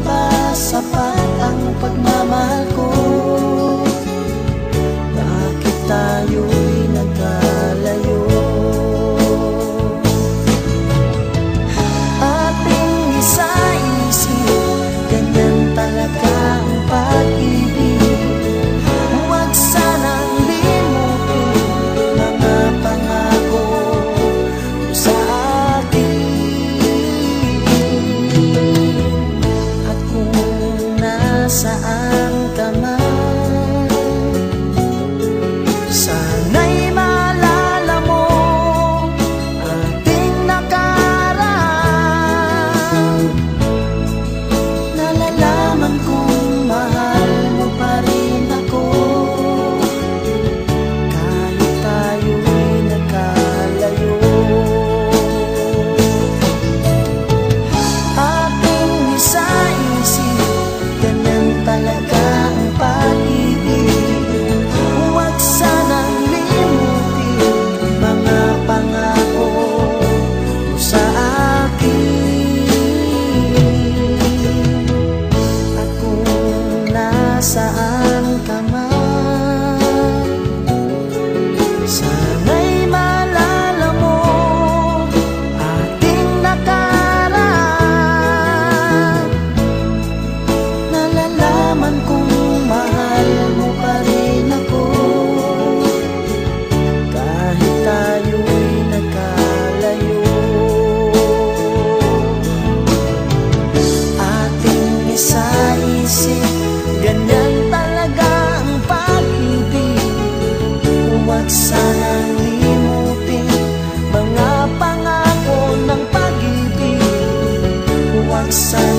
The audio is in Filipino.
ba sapat ang pagmamahal ko? Bakit tayo'y nagkalayo? Ating isa-isip, ganyan talaga ang pag-ibig. Huwag sanang limutin mga pangako mo sa akin. At kung nasaan ka man, sana'y maalala mo ating nakaraan. Nalalaman kong mahal mo pa rin ako, kahit tayo'y nagkalayo. Ating isa-isip, ganyan talaga ang pag-ibig. Huwag sanang limutin mga pangako mo sa akin. At kung nasaan ka man, sana'y maalala mo ating nakaraan. Nalalaman kong mahal mo pa rin ako, kahit tayo'y nagkalayo. Ating isa-isip, ganyan talaga ang pag-ibig. Huwag sanang limutin mga pangako ng pag-ibig. Huwag sanang